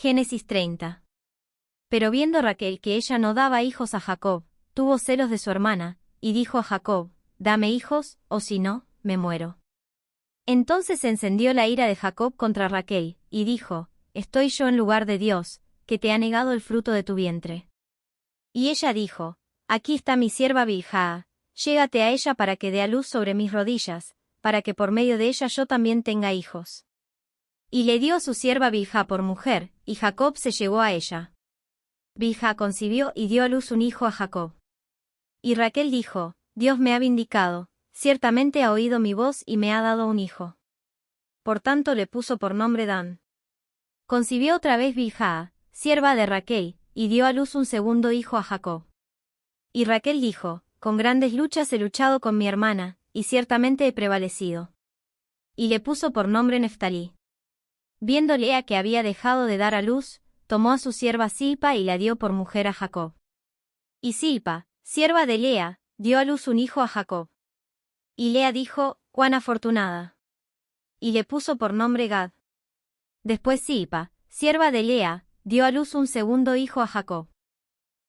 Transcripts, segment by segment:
Génesis 30. Pero viendo Raquel que ella no daba hijos a Jacob, tuvo celos de su hermana, y dijo a Jacob: Dame hijos, o si no, me muero. Entonces se encendió la ira de Jacob contra Raquel, y dijo: ¿Estoy yo en lugar de Dios, que te ha negado el fruto de tu vientre? Y ella dijo: Aquí está mi sierva Bilha, llégate a ella para que dé a luz sobre mis rodillas, para que por medio de ella yo también tenga hijos. Y le dio a su sierva Bilha por mujer, y Jacob se llegó a ella. Bilha concibió y dio a luz un hijo a Jacob. Y Raquel dijo: Dios me ha vindicado, ciertamente ha oído mi voz y me ha dado un hijo. Por tanto le puso por nombre Dan. Concibió otra vez Bilha, sierva de Raquel, y dio a luz un segundo hijo a Jacob. Y Raquel dijo: Con grandes luchas he luchado con mi hermana, y ciertamente he prevalecido. Y le puso por nombre Neftalí. Viendo Lea que había dejado de dar a luz, tomó a su sierva Silpa y la dio por mujer a Jacob. Y Silpa, sierva de Lea, dio a luz un hijo a Jacob. Y Lea dijo: Cuán afortunada. Y le puso por nombre Gad. Después Silpa, sierva de Lea, dio a luz un segundo hijo a Jacob.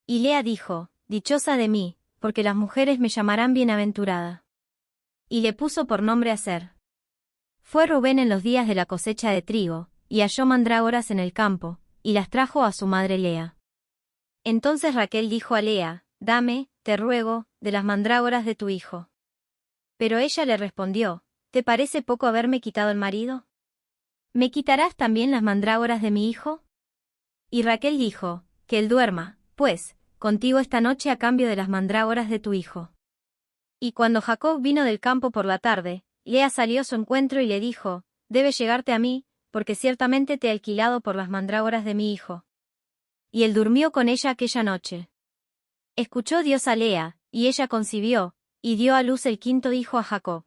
Y Lea dijo: Dichosa de mí, porque las mujeres me llamarán bienaventurada. Y le puso por nombre Aser. Fue Rubén en los días de la cosecha de trigo, y halló mandrágoras en el campo, y las trajo a su madre Lea. Entonces Raquel dijo a Lea: Dame, te ruego, de las mandrágoras de tu hijo. Pero ella le respondió: ¿Te parece poco haberme quitado el marido? ¿Me quitarás también las mandrágoras de mi hijo? Y Raquel dijo: Que él duerma, pues, contigo esta noche a cambio de las mandrágoras de tu hijo. Y cuando Jacob vino del campo por la tarde, Lea salió a su encuentro y le dijo: Debes llegarte a mí, porque ciertamente te he alquilado por las mandrágoras de mi hijo. Y él durmió con ella aquella noche. Escuchó Dios a Lea, y ella concibió, y dio a luz el quinto hijo a Jacob.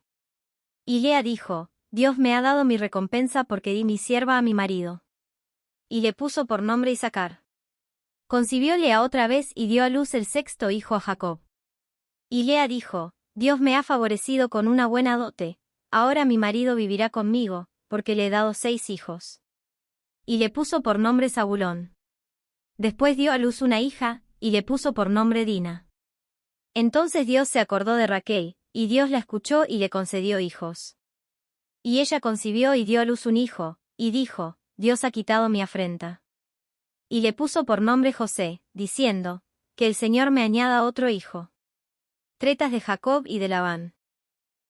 Y Lea dijo: Dios me ha dado mi recompensa porque di mi sierva a mi marido. Y le puso por nombre Isacar. Concibió Lea otra vez y dio a luz el sexto hijo a Jacob. Y Lea dijo: Dios me ha favorecido con una buena dote, ahora mi marido vivirá conmigo, porque le he dado 6 hijos. Y le puso por nombre Zabulón. Después dio a luz una hija, y le puso por nombre Dina. Entonces Dios se acordó de Raquel, y Dios la escuchó y le concedió hijos. Y ella concibió y dio a luz un hijo, y dijo: Dios ha quitado mi afrenta. Y le puso por nombre José, diciendo: Que el Señor me añada otro hijo. Tretas de Jacob y de Labán.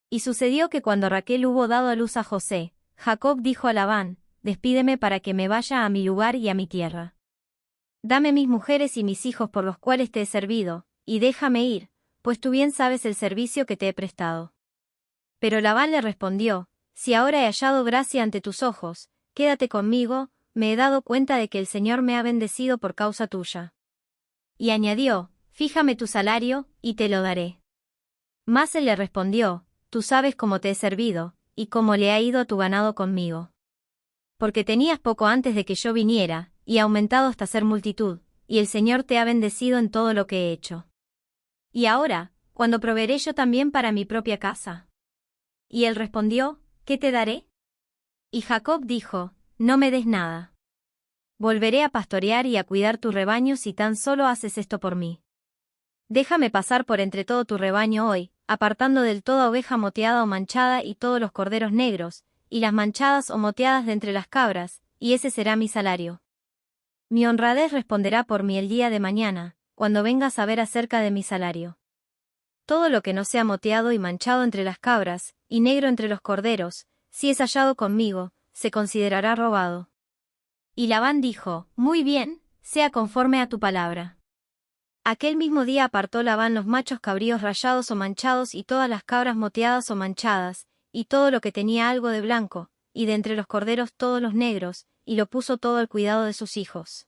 Y sucedió que cuando Raquel hubo dado a luz a José, Jacob dijo a Labán: Despídeme para que me vaya a mi lugar y a mi tierra. Dame mis mujeres y mis hijos por los cuales te he servido, y déjame ir, pues tú bien sabes el servicio que te he prestado. Pero Labán le respondió: Si ahora he hallado gracia ante tus ojos, quédate conmigo, me he dado cuenta de que el Señor me ha bendecido por causa tuya. Y añadió: Fíjame tu salario, y te lo daré. Mas él le respondió: Tú sabes cómo te he servido, y cómo le ha ido a tu ganado conmigo. Porque tenías poco antes de que yo viniera, y ha aumentado hasta ser multitud, y el Señor te ha bendecido en todo lo que he hecho. Y ahora, ¿cuándo proveeré yo también para mi propia casa? Y él respondió: ¿Qué te daré? Y Jacob dijo: No me des nada. Volveré a pastorear y a cuidar tu rebaño si tan solo haces esto por mí. Déjame pasar por entre todo tu rebaño hoy, apartando del toda oveja moteada o manchada y todos los corderos negros, y las manchadas o moteadas de entre las cabras, y ese será mi salario. Mi honradez responderá por mí el día de mañana, cuando vengas a ver acerca de mi salario. Todo lo que no sea moteado y manchado entre las cabras, y negro entre los corderos, si es hallado conmigo, se considerará robado. Y Labán dijo: Muy bien, sea conforme a tu palabra. Aquel mismo día apartó Labán los machos cabríos rayados o manchados y todas las cabras moteadas o manchadas, y todo lo que tenía algo de blanco, y de entre los corderos todos los negros, y lo puso todo al cuidado de sus hijos.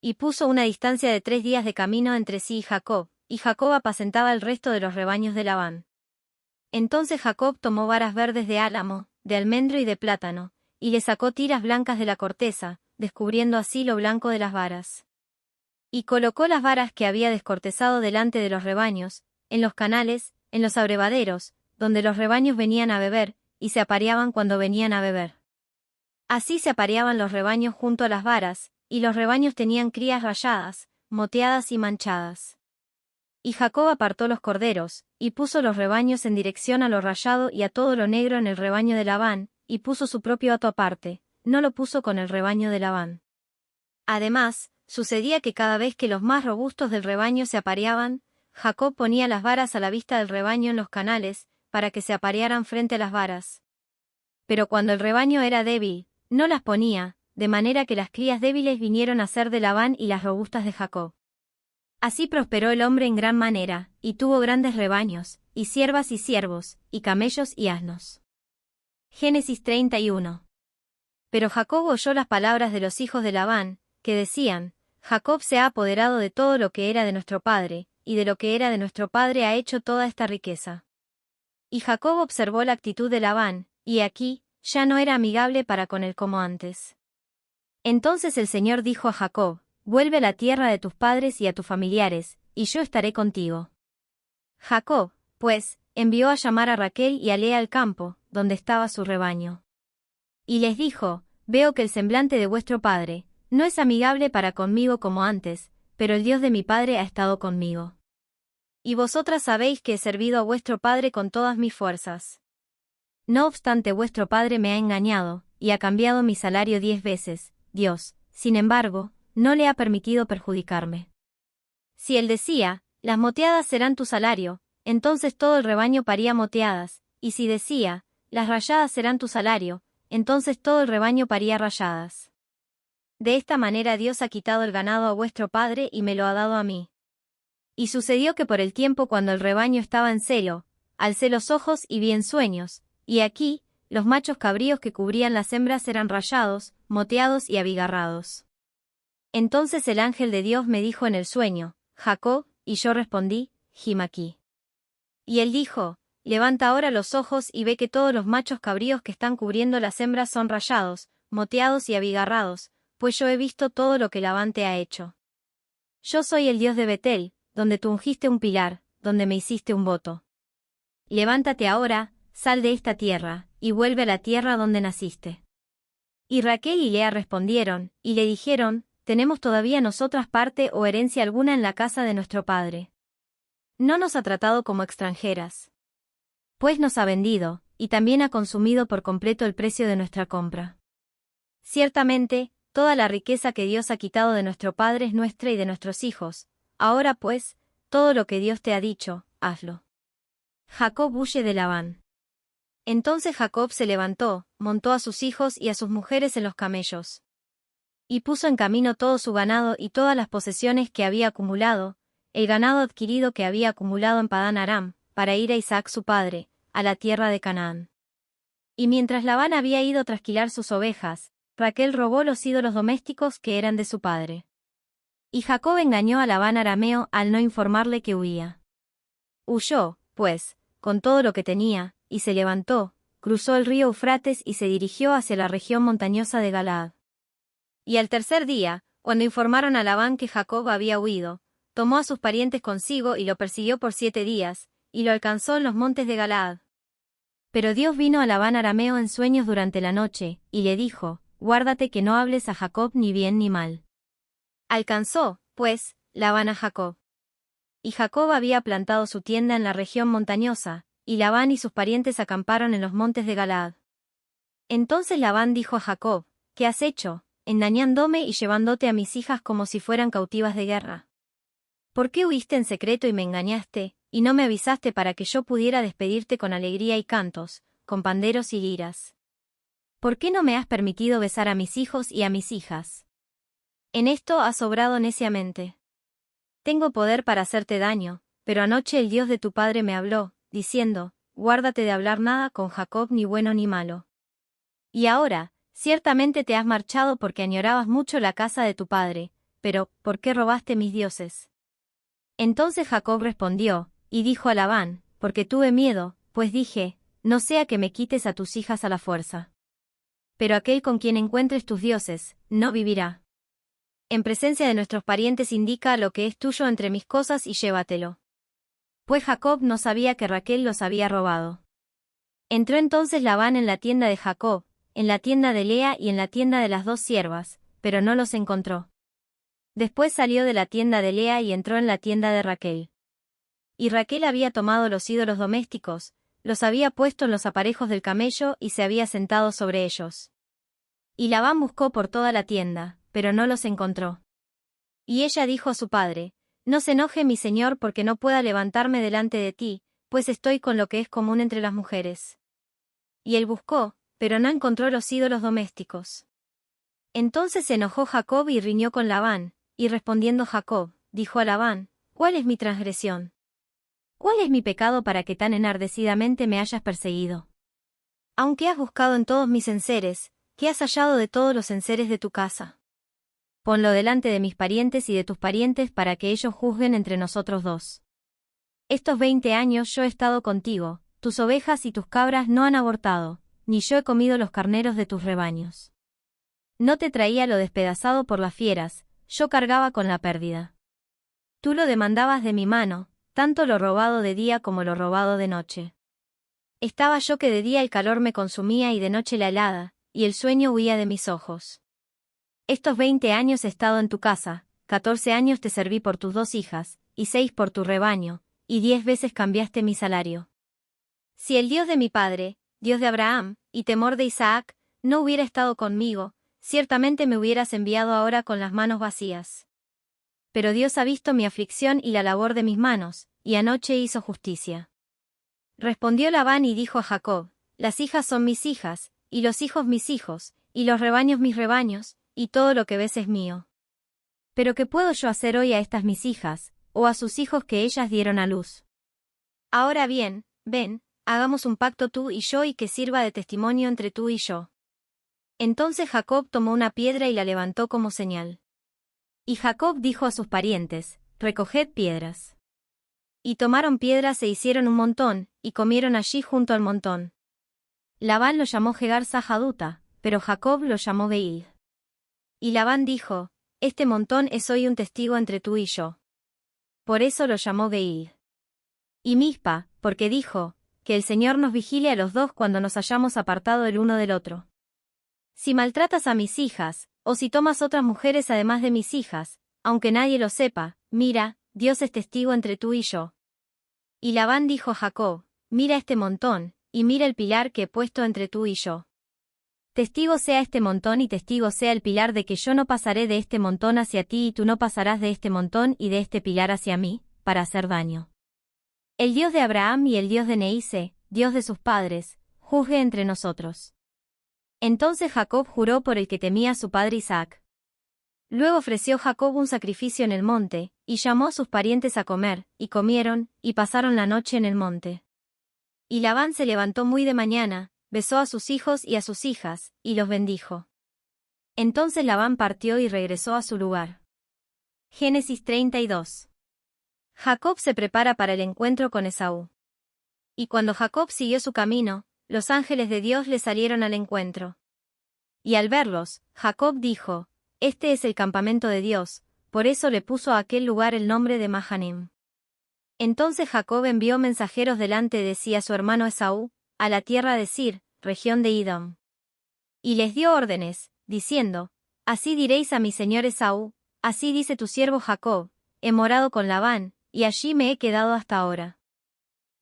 Y puso una distancia de 3 días de camino entre sí y Jacob apacentaba el resto de los rebaños de Labán. Entonces Jacob tomó varas verdes de álamo, de almendro y de plátano, y le sacó tiras blancas de la corteza, descubriendo así lo blanco de las varas. Y colocó las varas que había descortezado delante de los rebaños, en los canales, en los abrevaderos, donde los rebaños venían a beber, y se apareaban cuando venían a beber. Así se apareaban los rebaños junto a las varas, y los rebaños tenían crías rayadas, moteadas y manchadas. Y Jacob apartó los corderos, y puso los rebaños en dirección a lo rayado y a todo lo negro en el rebaño de Labán, y puso su propio hato aparte, no lo puso con el rebaño de Labán. Además, sucedía que cada vez que los más robustos del rebaño se apareaban, Jacob ponía las varas a la vista del rebaño en los canales, para que se aparearan frente a las varas. Pero cuando el rebaño era débil, no las ponía, de manera que las crías débiles vinieron a ser de Labán y las robustas de Jacob. Así prosperó el hombre en gran manera, y tuvo grandes rebaños, y siervas y siervos, y camellos y asnos. Génesis 31. Pero Jacob oyó las palabras de los hijos de Labán, que decían: Jacob se ha apoderado de todo lo que era de nuestro padre, y de lo que era de nuestro padre ha hecho toda esta riqueza. Y Jacob observó la actitud de Labán, y aquí, ya no era amigable para con él como antes. Entonces el Señor dijo a Jacob: vuelve a la tierra de tus padres y a tus familiares, y yo estaré contigo. Jacob, pues, envió a llamar a Raquel y a Lea al campo, donde estaba su rebaño. Y les dijo: veo que el semblante de vuestro padre no es amigable para conmigo como antes, pero el Dios de mi padre ha estado conmigo. Y vosotras sabéis que he servido a vuestro padre con todas mis fuerzas. No obstante, vuestro padre me ha engañado, y ha cambiado mi salario 10 veces, Dios, sin embargo, no le ha permitido perjudicarme. Si él decía: las moteadas serán tu salario, entonces todo el rebaño paría moteadas, y si decía: las rayadas serán tu salario, entonces todo el rebaño paría rayadas. De esta manera Dios ha quitado el ganado a vuestro padre y me lo ha dado a mí. Y sucedió que por el tiempo cuando el rebaño estaba en celo, alcé los ojos y vi en sueños, y aquí, los machos cabríos que cubrían las hembras eran rayados, moteados y abigarrados. Entonces el ángel de Dios me dijo en el sueño: Jacob, y yo respondí: Jim aquí. Y él dijo: levanta ahora los ojos y ve que todos los machos cabríos que están cubriendo las hembras son rayados, moteados y abigarrados, pues yo he visto todo lo que Labán te ha hecho. Yo soy el Dios de Betel, donde tú ungiste un pilar, donde me hiciste un voto. Levántate ahora, sal de esta tierra, y vuelve a la tierra donde naciste. Y Raquel y Lea respondieron, y le dijeron: ¿tenemos todavía nosotras parte o herencia alguna en la casa de nuestro padre? No nos ha tratado como extranjeras. Pues nos ha vendido, y también ha consumido por completo el precio de nuestra compra. Ciertamente, toda la riqueza que Dios ha quitado de nuestro padre es nuestra y de nuestros hijos. Ahora pues, todo lo que Dios te ha dicho, hazlo. Jacob huye de Labán. Entonces Jacob se levantó, montó a sus hijos y a sus mujeres en los camellos. Y puso en camino todo su ganado y todas las posesiones que había acumulado, el ganado adquirido que había acumulado en Padán Aram, para ir a Isaac su padre, a la tierra de Canaán. Y mientras Labán había ido a trasquilar sus ovejas, Raquel robó los ídolos domésticos que eran de su padre. Y Jacob engañó a Labán arameo al no informarle que huía. Huyó, pues, con todo lo que tenía, y se levantó, cruzó el río Eufrates y se dirigió hacia la región montañosa de Galaad. Y al tercer día, cuando informaron a Labán que Jacob había huido, tomó a sus parientes consigo y lo persiguió por 7 días, y lo alcanzó en los montes de Galaad. Pero Dios vino a Labán arameo en sueños durante la noche, y le dijo: guárdate que no hables a Jacob ni bien ni mal. Alcanzó, pues, Labán a Jacob. Y Jacob había plantado su tienda en la región montañosa, y Labán y sus parientes acamparon en los montes de Galaad. Entonces Labán dijo a Jacob: ¿qué has hecho, engañándome y llevándote a mis hijas como si fueran cautivas de guerra? ¿Por qué huiste en secreto y me engañaste, y no me avisaste para que yo pudiera despedirte con alegría y cantos, con panderos y liras? ¿Por qué no me has permitido besar a mis hijos y a mis hijas? En esto has obrado neciamente. Tengo poder para hacerte daño, pero anoche el Dios de tu padre me habló, diciendo: guárdate de hablar nada con Jacob ni bueno ni malo. Y ahora, ciertamente te has marchado porque añorabas mucho la casa de tu padre, pero, ¿por qué robaste mis dioses? Entonces Jacob respondió, y dijo a Labán: porque tuve miedo, pues dije: no sea que me quites a tus hijas a la fuerza. Pero aquel con quien encuentres tus dioses, no vivirá. En presencia de nuestros parientes indica lo que es tuyo entre mis cosas y llévatelo. Pues Jacob no sabía que Raquel los había robado. Entró entonces Labán en la tienda de Jacob, en la tienda de Lea y en la tienda de las 2 siervas, pero no los encontró. Después salió de la tienda de Lea y entró en la tienda de Raquel. Y Raquel había tomado los ídolos domésticos, los había puesto en los aparejos del camello y se había sentado sobre ellos. Y Labán buscó por toda la tienda, pero no los encontró. Y ella dijo a su padre: No se enoje mi señor porque no pueda levantarme delante de ti, pues estoy con lo que es común entre las mujeres. Y él buscó, pero no encontró los ídolos domésticos. Entonces se enojó Jacob y riñó con Labán, y respondiendo Jacob, dijo a Labán: ¿Cuál es mi transgresión? ¿Cuál es mi pecado para que tan enardecidamente me hayas perseguido? Aunque has buscado en todos mis enseres, ¿qué has hallado de todos los enseres de tu casa? Ponlo delante de mis parientes y de tus parientes para que ellos juzguen entre nosotros dos. Estos 20 años yo he estado contigo, tus ovejas y tus cabras no han abortado, ni yo he comido los carneros de tus rebaños. No te traía lo despedazado por las fieras, yo cargaba con la pérdida. Tú lo demandabas de mi mano, tanto lo robado de día como lo robado de noche. Estaba yo que de día el calor me consumía y de noche la helada, y el sueño huía de mis ojos. Estos 20 años he estado en tu casa, 14 años te serví por tus 2 hijas, y 6 por tu rebaño, y 10 veces cambiaste mi salario. Si el Dios de mi padre, Dios de Abraham, y temor de Isaac, no hubiera estado conmigo, ciertamente me hubieras enviado ahora con las manos vacías. Pero Dios ha visto mi aflicción y la labor de mis manos, y anoche hizo justicia. Respondió Labán y dijo a Jacob: Las hijas son mis hijas, y los hijos mis hijos, y los rebaños mis rebaños, y todo lo que ves es mío. Pero ¿qué puedo yo hacer hoy a estas mis hijas, o a sus hijos que ellas dieron a luz? Ahora bien, ven, hagamos un pacto tú y yo y que sirva de testimonio entre tú y yo. Entonces Jacob tomó una piedra y la levantó como señal. Y Jacob dijo a sus parientes: Recoged piedras. Y tomaron piedras e hicieron un montón, y comieron allí junto al montón. Labán lo llamó Jegar Sahaduta, pero Jacob lo llamó Beil. Y Labán dijo: Este montón es hoy un testigo entre tú y yo. Por eso lo llamó Beil. Y Mispa, porque dijo: Que el Señor nos vigile a los dos cuando nos hayamos apartado el uno del otro. Si maltratas a mis hijas, o si tomas otras mujeres además de mis hijas, aunque nadie lo sepa, mira, Dios es testigo entre tú y yo. Y Labán dijo a Jacob: Mira este montón, y mira el pilar que he puesto entre tú y yo. Testigo sea este montón y testigo sea el pilar de que yo no pasaré de este montón hacia ti y tú no pasarás de este montón y de este pilar hacia mí, para hacer daño. El Dios de Abraham y el Dios de Neise, Dios de sus padres, juzgue entre nosotros. Entonces Jacob juró por el que temía a su padre Isaac. Luego ofreció Jacob un sacrificio en el monte, y llamó a sus parientes a comer, y comieron, y pasaron la noche en el monte. Y Labán se levantó muy de mañana, besó a sus hijos y a sus hijas, y los bendijo. Entonces Labán partió y regresó a su lugar. Génesis 32. Jacob se prepara para el encuentro con Esaú. Y cuando Jacob siguió su camino, los ángeles de Dios le salieron al encuentro. Y al verlos, Jacob dijo: Este es el campamento de Dios, por eso le puso a aquel lugar el nombre de Mahanim. Entonces Jacob envió mensajeros delante de sí a su hermano Esaú, a la tierra de Sir, región de Edom. Y les dio órdenes, diciendo: Así diréis a mi señor Esaú: Así dice tu siervo Jacob: He morado con Labán, y allí me he quedado hasta ahora.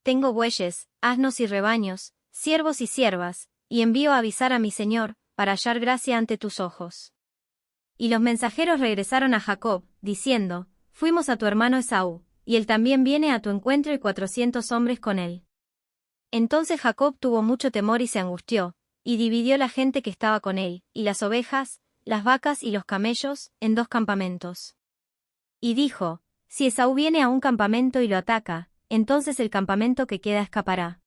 Tengo bueyes, asnos y rebaños, siervos y siervas, y envío a avisar a mi señor, para hallar gracia ante tus ojos. Y los mensajeros regresaron a Jacob, diciendo: Fuimos a tu hermano Esaú, y él también viene a tu encuentro y 400 hombres con él. Entonces Jacob tuvo mucho temor y se angustió, y dividió la gente que estaba con él, y las ovejas, las vacas y los camellos, en 2 campamentos. Y dijo: Si Esaú viene a un campamento y lo ataca, entonces el campamento que queda escapará.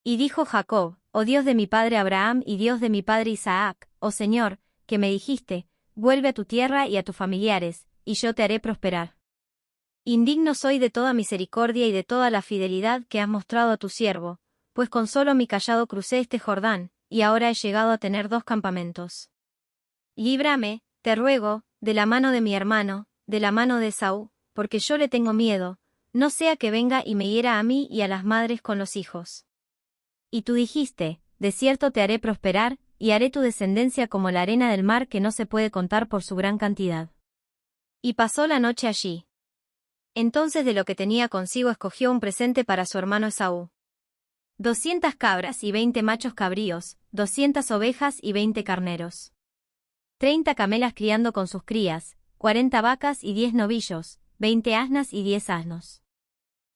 Y dijo Jacob: Oh Dios de mi padre Abraham y Dios de mi padre Isaac, oh Señor, que me dijiste: Vuelve a tu tierra y a tus familiares, y yo te haré prosperar. Indigno soy de toda misericordia y de toda la fidelidad que has mostrado a tu siervo, pues con solo mi cayado crucé este Jordán, y ahora he llegado a tener 2 campamentos. Líbrame, te ruego, de la mano de mi hermano, de la mano de Esaú, porque yo le tengo miedo, no sea que venga y me hiera a mí y a las madres con los hijos. Y tú dijiste: De cierto te haré prosperar, y haré tu descendencia como la arena del mar que no se puede contar por su gran cantidad. Y pasó la noche allí. Entonces de lo que tenía consigo escogió un presente para su hermano Esaú. 200 cabras y 20 machos cabríos, 200 ovejas y 20 carneros. 30 camelas criando con sus crías, 40 vacas y 10 novillos, 20 asnas y 10 asnos.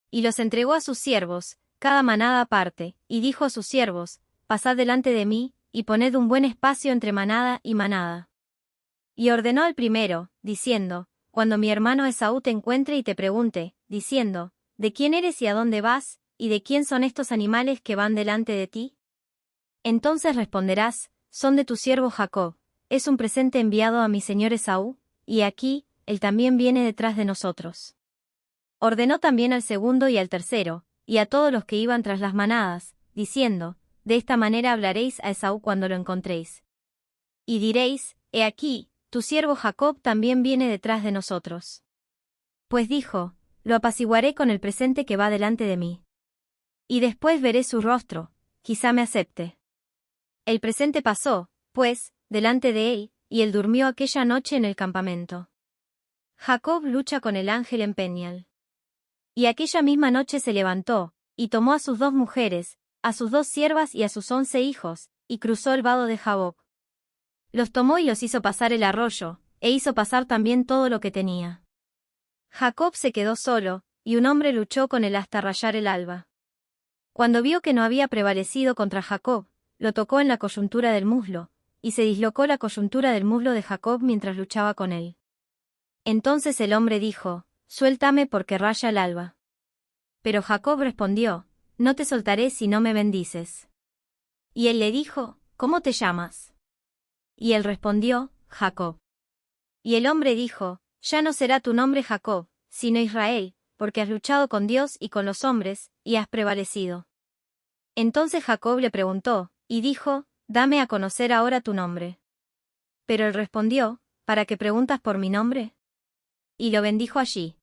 Y los entregó a sus siervos, cada manada aparte, y dijo a sus siervos, pasad delante de mí, y poned un buen espacio entre manada y manada. Y ordenó al primero, diciendo, cuando mi hermano Esaú te encuentre y te pregunte, diciendo, ¿de quién eres y a dónde vas, y de quién son estos animales que van delante de ti? Entonces responderás, son de tu siervo Jacob, es un presente enviado a mi señor Esaú, y aquí, él también viene detrás de nosotros. Ordenó también al segundo y al tercero, y a todos los que iban tras las manadas, diciendo, de esta manera hablaréis a Esaú cuando lo encontréis. Y diréis, he aquí, tu siervo Jacob también viene detrás de nosotros. Pues dijo, lo apaciguaré con el presente que va delante de mí. Y después veré su rostro, quizá me acepte. El presente pasó, pues, delante de él, y él durmió aquella noche en el campamento. Jacob lucha con el ángel en Peniel. Y aquella misma noche se levantó, y tomó a sus 2 mujeres, a sus 2 siervas y a sus 11 hijos, y cruzó el vado de Jaboc. Los tomó y los hizo pasar el arroyo, e hizo pasar también todo lo que tenía. Jacob se quedó solo, y un hombre luchó con él hasta rayar el alba. Cuando vio que no había prevalecido contra Jacob, lo tocó en la coyuntura del muslo, y se dislocó la coyuntura del muslo de Jacob mientras luchaba con él. Entonces el hombre dijo, suéltame porque raya el alba. Pero Jacob respondió, no te soltaré si no me bendices. Y él le dijo, ¿cómo te llamas? Y él respondió, Jacob. Y el hombre dijo, ya no será tu nombre Jacob, sino Israel, porque has luchado con Dios y con los hombres, y has prevalecido. Entonces Jacob le preguntó, y dijo, dame a conocer ahora tu nombre. Pero él respondió, ¿para qué preguntas por mi nombre? Y lo bendijo allí.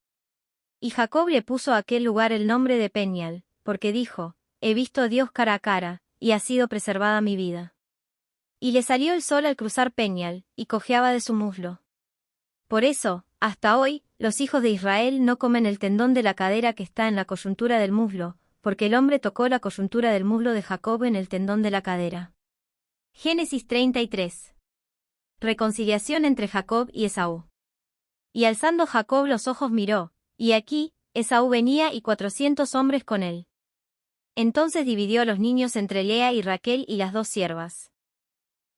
Y Jacob le puso a aquel lugar el nombre de Peniel, porque dijo, he visto a Dios cara a cara, y ha sido preservada mi vida. Y le salió el sol al cruzar Peniel, y cojeaba de su muslo. Por eso, hasta hoy, los hijos de Israel no comen el tendón de la cadera que está en la coyuntura del muslo, porque el hombre tocó la coyuntura del muslo de Jacob en el tendón de la cadera. Génesis 33. Reconciliación entre Jacob y Esaú. Y alzando Jacob los ojos miró, y aquí, Esaú venía y 400 hombres con él. Entonces dividió a los niños entre Lea y Raquel y las 2 siervas.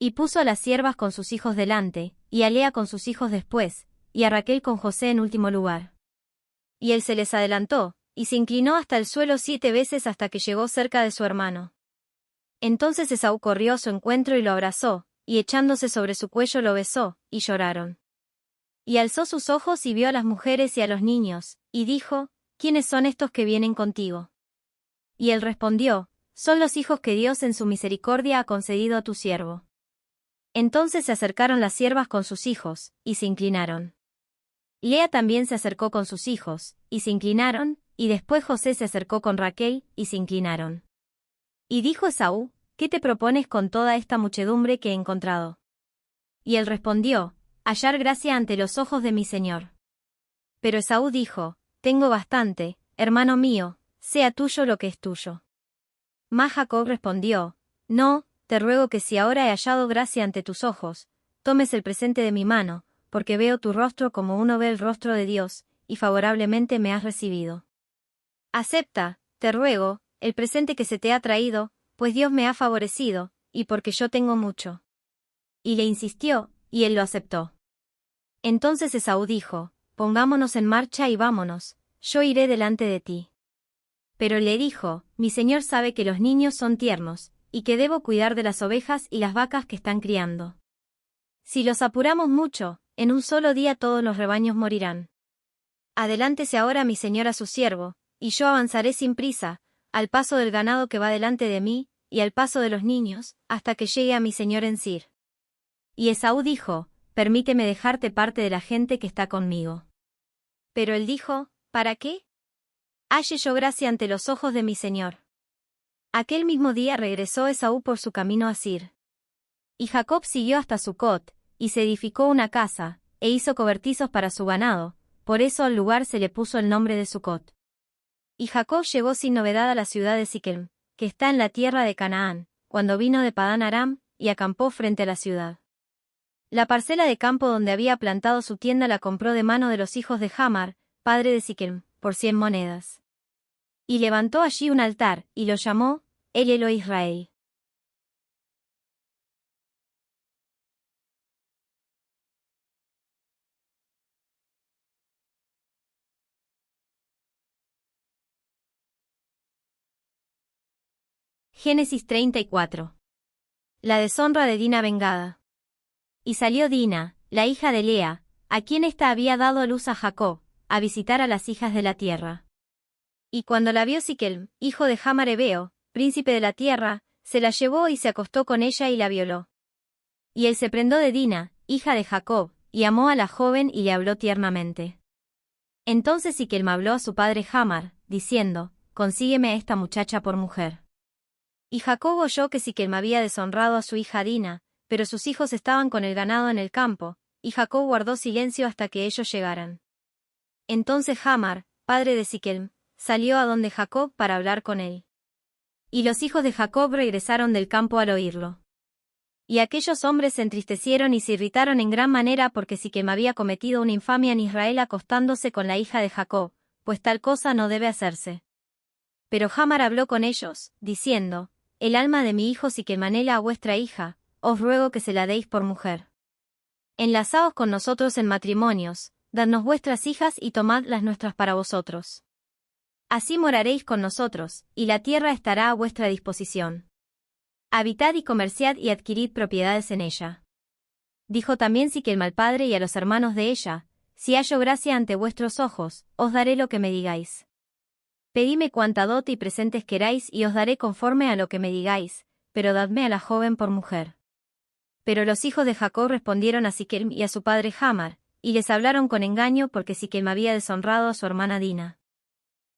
Y puso a las siervas con sus hijos delante, y a Lea con sus hijos después, y a Raquel con José en último lugar. Y él se les adelantó, y se inclinó hasta el suelo 7 veces hasta que llegó cerca de su hermano. Entonces Esaú corrió a su encuentro y lo abrazó, y echándose sobre su cuello lo besó, y lloraron. Y alzó sus ojos y vio a las mujeres y a los niños, y dijo, ¿quiénes son estos que vienen contigo? Y él respondió, son los hijos que Dios en su misericordia ha concedido a tu siervo. Entonces se acercaron las siervas con sus hijos, y se inclinaron. Lea también se acercó con sus hijos, y se inclinaron, y después José se acercó con Raquel, y se inclinaron. Y dijo Esaú, ¿qué te propones con toda esta muchedumbre que he encontrado? Y él respondió, hallar gracia ante los ojos de mi señor. Pero Esaú dijo, tengo bastante, hermano mío, sea tuyo lo que es tuyo. Mas Jacob respondió, no, te ruego que si ahora he hallado gracia ante tus ojos, tomes el presente de mi mano, porque veo tu rostro como uno ve el rostro de Dios, y favorablemente me has recibido. Acepta, te ruego, el presente que se te ha traído, pues Dios me ha favorecido, y porque yo tengo mucho. Y le insistió, y él lo aceptó. Entonces Esaú dijo, pongámonos en marcha y vámonos, yo iré delante de ti. Pero le dijo, mi señor sabe que los niños son tiernos, y que debo cuidar de las ovejas y las vacas que están criando. Si los apuramos mucho, en un solo día todos los rebaños morirán. Adelántese ahora mi señor a su siervo, y yo avanzaré sin prisa, al paso del ganado que va delante de mí, y al paso de los niños, hasta que llegue a mi señor en Sir. Y Esaú dijo, permíteme dejarte parte de la gente que está conmigo. Pero él dijo, ¿para qué? Halle yo gracia ante los ojos de mi señor. Aquel mismo día regresó Esaú por su camino a Sir. Y Jacob siguió hasta Sucot, y se edificó una casa, e hizo cobertizos para su ganado, por eso al lugar se le puso el nombre de Sucot. Y Jacob llegó sin novedad a la ciudad de Siquem, que está en la tierra de Canaán, cuando vino de Padán Aram, y acampó frente a la ciudad. La parcela de campo donde había plantado su tienda la compró de mano de los hijos de Hamar, padre de Siquem, por 100 monedas. Y levantó allí un altar, y lo llamó El Elo Israel. Génesis 34. La deshonra de Dina vengada. Y salió Dina, la hija de Lea, a quien ésta había dado a luz a Jacob, a visitar a las hijas de la tierra. Y cuando la vio Siquem, hijo de Hamar Hebeo, príncipe de la tierra, se la llevó y se acostó con ella y la violó. Y él se prendó de Dina, hija de Jacob, y amó a la joven y le habló tiernamente. Entonces Siquem habló a su padre Hamar, diciendo, consígueme a esta muchacha por mujer. Y Jacob oyó que Siquem había deshonrado a su hija Dina, pero sus hijos estaban con el ganado en el campo, y Jacob guardó silencio hasta que ellos llegaran. Entonces Hamar, padre de Siquem, salió a donde Jacob para hablar con él. Y los hijos de Jacob regresaron del campo al oírlo. Y aquellos hombres se entristecieron y se irritaron en gran manera porque Siquem había cometido una infamia en Israel acostándose con la hija de Jacob, pues tal cosa no debe hacerse. Pero Hamar habló con ellos, diciendo, el alma de mi hijo Siquem anhela a vuestra hija, os ruego que se la deis por mujer. Enlazaos con nosotros en matrimonios, dadnos vuestras hijas y tomad las nuestras para vosotros. Así moraréis con nosotros, y la tierra estará a vuestra disposición. Habitad y comerciad y adquirid propiedades en ella. Dijo también Siquem al padre y a los hermanos de ella, si hallo gracia ante vuestros ojos, os daré lo que me digáis. Pedime cuanta dote y presentes queráis y os daré conforme a lo que me digáis, pero dadme a la joven por mujer. Pero los hijos de Jacob respondieron a Siquem y a su padre Hamar, y les hablaron con engaño porque Siquem había deshonrado a su hermana Dina.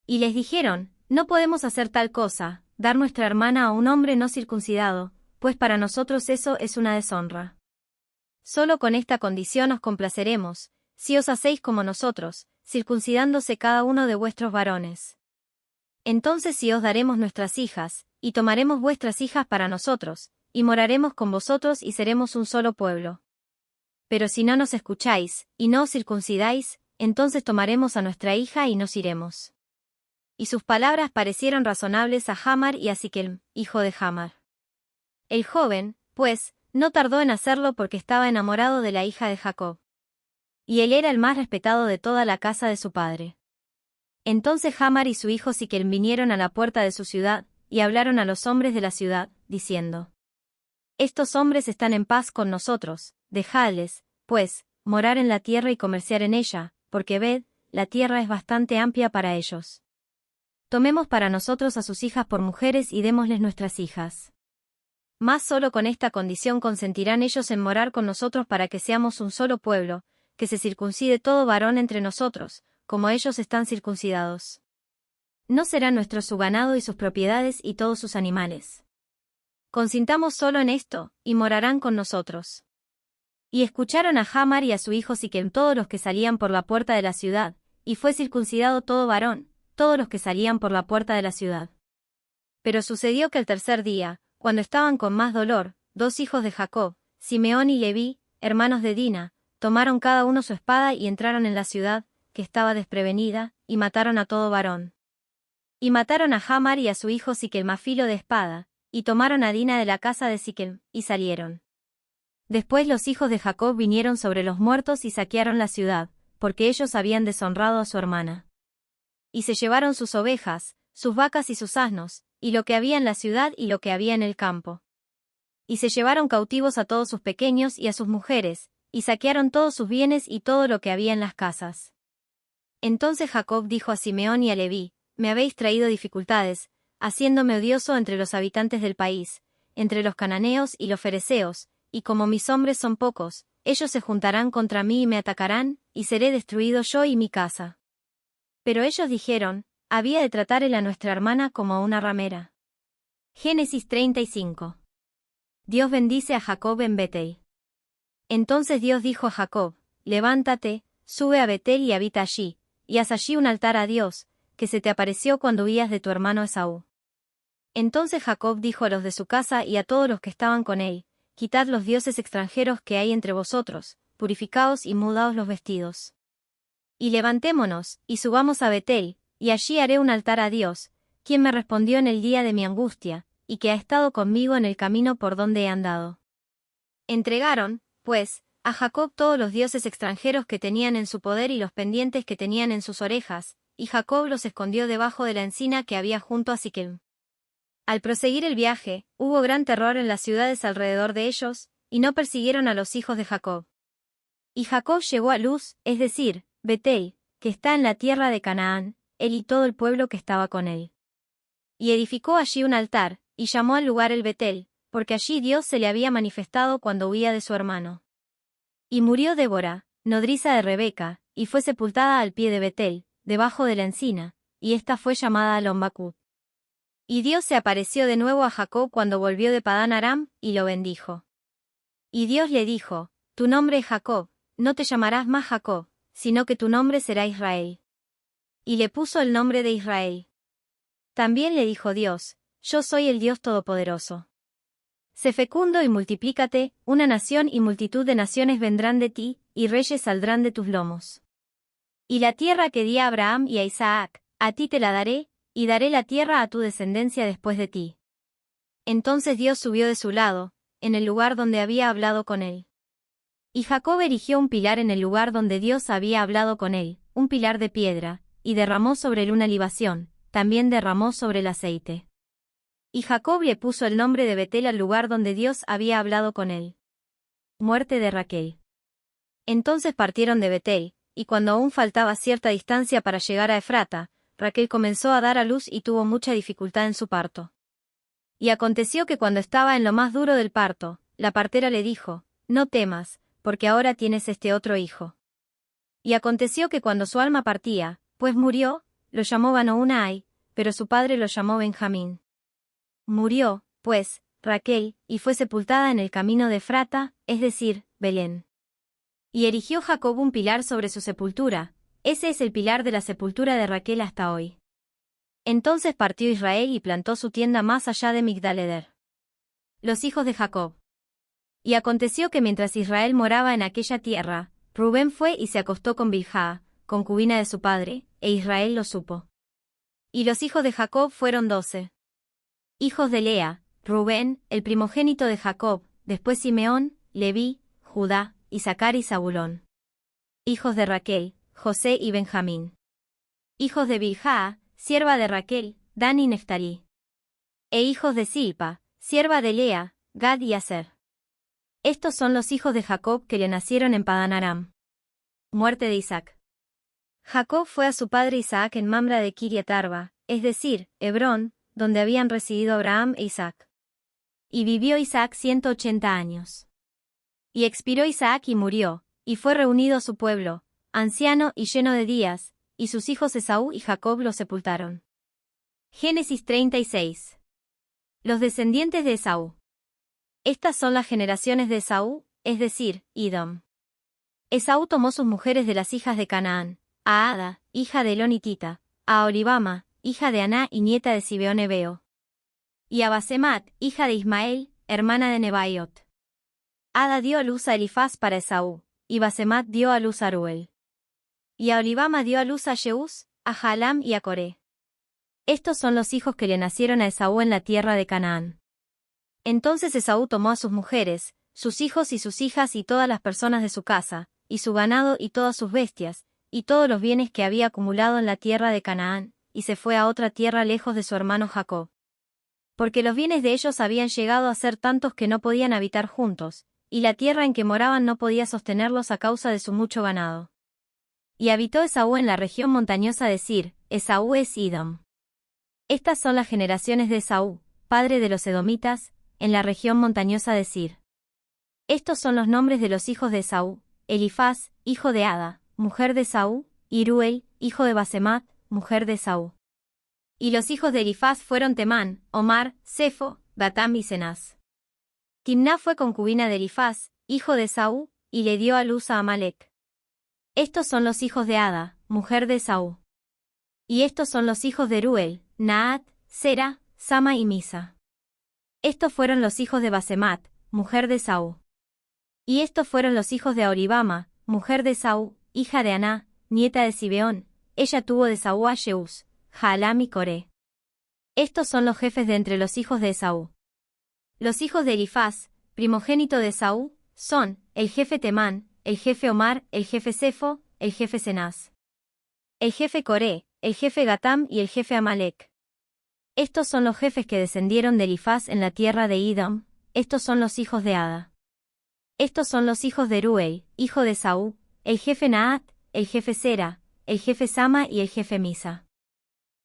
Y les dijeron, no podemos hacer tal cosa, dar nuestra hermana a un hombre no circuncidado, pues para nosotros eso es una deshonra. Solo con esta condición os complaceremos, si os hacéis como nosotros, circuncidándose cada uno de vuestros varones. Entonces sí os daremos nuestras hijas, y tomaremos vuestras hijas para nosotros, y moraremos con vosotros y seremos un solo pueblo. Pero si no nos escucháis, y no os circuncidáis, entonces tomaremos a nuestra hija y nos iremos. Y sus palabras parecieron razonables a Hamar y a Siquem, hijo de Hamar. El joven, pues, no tardó en hacerlo porque estaba enamorado de la hija de Jacob. Y él era el más respetado de toda la casa de su padre. Entonces Hamar y su hijo Siquem vinieron a la puerta de su ciudad, y hablaron a los hombres de la ciudad, diciendo: estos hombres están en paz con nosotros, dejadles, pues, morar en la tierra y comerciar en ella, porque ved, la tierra es bastante amplia para ellos. Tomemos para nosotros a sus hijas por mujeres y démosles nuestras hijas. Mas solo con esta condición consentirán ellos en morar con nosotros para que seamos un solo pueblo, que se circuncide todo varón entre nosotros, como ellos están circuncidados. No será nuestro su ganado y sus propiedades y todos sus animales. Consintamos solo en esto, y morarán con nosotros. Y escucharon a Hamar y a su hijo Siquem todos los que salían por la puerta de la ciudad, y fue circuncidado todo varón, todos los que salían por la puerta de la ciudad. Pero sucedió que el tercer día, cuando estaban con más dolor, dos hijos de Jacob, Simeón y Leví, hermanos de Dina, tomaron cada uno su espada y entraron en la ciudad, que estaba desprevenida, y mataron a todo varón. Y mataron a Hamar y a su hijo Siquem a filo de espada, y tomaron a Dina de la casa de Siquem, y salieron. Después los hijos de Jacob vinieron sobre los muertos y saquearon la ciudad, porque ellos habían deshonrado a su hermana. Y se llevaron sus ovejas, sus vacas y sus asnos, y lo que había en la ciudad y lo que había en el campo. Y se llevaron cautivos a todos sus pequeños y a sus mujeres, y saquearon todos sus bienes y todo lo que había en las casas. Entonces Jacob dijo a Simeón y a Leví: me habéis traído dificultades, haciéndome odioso entre los habitantes del país, entre los cananeos y los fereceos, y como mis hombres son pocos, ellos se juntarán contra mí y me atacarán, y seré destruido yo y mi casa. Pero ellos dijeron: había de tratar él a nuestra hermana como a una ramera. Génesis 35. Dios bendice a Jacob en Betel. Entonces Dios dijo a Jacob: levántate, sube a Betel y habita allí, y haz allí un altar a Dios, que se te apareció cuando huías de tu hermano Esaú. Entonces Jacob dijo a los de su casa y a todos los que estaban con él, quitad los dioses extranjeros que hay entre vosotros, purificaos y mudaos los vestidos. Y levantémonos, y subamos a Betel, y allí haré un altar a Dios, quien me respondió en el día de mi angustia, y que ha estado conmigo en el camino por donde he andado. Entregaron, pues, a Jacob todos los dioses extranjeros que tenían en su poder y los pendientes que tenían en sus orejas, y Jacob los escondió debajo de la encina que había junto a Siquem. Al proseguir el viaje, hubo gran terror en las ciudades alrededor de ellos, y no persiguieron a los hijos de Jacob. Y Jacob llegó a Luz, es decir, Betel, que está en la tierra de Canaán, él y todo el pueblo que estaba con él. Y edificó allí un altar, y llamó al lugar el Betel, porque allí Dios se le había manifestado cuando huía de su hermano. Y murió Débora, nodriza de Rebeca, y fue sepultada al pie de Betel, debajo de la encina, y ésta fue llamada Alon-Bacut. Y Dios se apareció de nuevo a Jacob cuando volvió de Padán Aram, y lo bendijo. Y Dios le dijo, tu nombre es Jacob, no te llamarás más Jacob, sino que tu nombre será Israel. Y le puso el nombre de Israel. También le dijo Dios, yo soy el Dios Todopoderoso. Sé fecundo y multiplícate, una nación y multitud de naciones vendrán de ti, y reyes saldrán de tus lomos. Y la tierra que di a Abraham y a Isaac, a ti te la daré, y daré la tierra a tu descendencia después de ti. Entonces Dios subió de su lado, en el lugar donde había hablado con él. Y Jacob erigió un pilar en el lugar donde Dios había hablado con él, un pilar de piedra, y derramó sobre él una libación, también derramó sobre el aceite. Y Jacob le puso el nombre de Betel al lugar donde Dios había hablado con él. Muerte de Raquel. Entonces partieron de Betel, y cuando aún faltaba cierta distancia para llegar a Efrata, Raquel comenzó a dar a luz y tuvo mucha dificultad en su parto. Y aconteció que cuando estaba en lo más duro del parto, la partera le dijo, no temas, porque ahora tienes este otro hijo. Y aconteció que cuando su alma partía, pues murió, lo llamó Banounai, pero su padre lo llamó Benjamín. Murió, pues, Raquel, y fue sepultada en el camino de Efrata, es decir, Belén. Y erigió Jacob un pilar sobre su sepultura, ese es el pilar de la sepultura de Raquel hasta hoy. Entonces partió Israel y plantó su tienda más allá de Migdal-eder. Los hijos de Jacob. Y aconteció que mientras Israel moraba en aquella tierra, Rubén fue y se acostó con Bilhá, concubina de su padre, e Israel lo supo. Y los hijos de Jacob fueron 12. Hijos de Lea, Rubén, el primogénito de Jacob, después Simeón, Leví, Judá, Isaacar y Zabulón. Hijos de Raquel, José y Benjamín. Hijos de Bilhá, sierva de Raquel, Dan y Neftalí. E hijos de Silpa, sierva de Lea, Gad y Aser. Estos son los hijos de Jacob que le nacieron en Padán Aram. Muerte de Isaac. Jacob fue a su padre Isaac en Mamra de Kiriat Arba, es decir, Hebrón, donde habían residido Abraham e Isaac. Y vivió Isaac 180 años. Y expiró Isaac y murió, y fue reunido a su pueblo, anciano y lleno de días, y sus hijos Esaú y Jacob lo sepultaron. Génesis 36. Los descendientes de Esaú. Estas son las generaciones de Esaú, es decir, Idom. Esaú tomó sus mujeres de las hijas de Canaán, a Ada, hija de Elonitita, a Olibama, hija de Aná y nieta de Sibeón Ebeo. Y a Basemat, hija de Ismael, hermana de Nebaiot. Ada dio a luz a Elifaz para Esaú, y Basemat dio a luz a Aruel. Y a Olibama dio a luz a Jeús, a Jaalam y a Coré. Estos son los hijos que le nacieron a Esaú en la tierra de Canaán. Entonces Esaú tomó a sus mujeres, sus hijos y sus hijas y todas las personas de su casa, y su ganado y todas sus bestias, y todos los bienes que había acumulado en la tierra de Canaán, y se fue a otra tierra lejos de su hermano Jacob. Porque los bienes de ellos habían llegado a ser tantos que no podían habitar juntos, y la tierra en que moraban no podía sostenerlos a causa de su mucho ganado. Y habitó Esaú en la región montañosa de Sir, Esaú es Idom. Estas son las generaciones de Esaú, padre de los edomitas, en la región montañosa de Sir. Estos son los nombres de los hijos de Esaú: Elifaz, hijo de Ada, mujer de Esaú, y Ruel, hijo de Basemat, mujer de Esaú. Y los hijos de Elifaz fueron Temán, Omar, Sefo, Gatam y Cenaz. Timná fue concubina de Elifaz, hijo de Esaú, y le dio a luz a Amalec. Estos son los hijos de Ada, mujer de Esaú. Y estos son los hijos de Eruel, Naat, Sera, Sama y Misa. Estos fueron los hijos de Basemat, mujer de Esaú. Y estos fueron los hijos de Aholibama, mujer de Esaú, hija de Aná, nieta de Zibeón. Ella tuvo de Esaú a Jeús, Jaalam y Coré. Estos son los jefes de entre los hijos de Esaú. Los hijos de Elifaz, primogénito de Esaú, son el jefe Temán, el jefe Omar, el jefe Sefo, el jefe Cenaz, el jefe Coré, el jefe Gatam y el jefe Amalek. Estos son los jefes que descendieron de Elifaz en la tierra de Idom. Estos son los hijos de Ada. Estos son los hijos de Eruel, hijo de Esaú, el jefe Naat, el jefe Sera, el jefe Sama y el jefe Misa.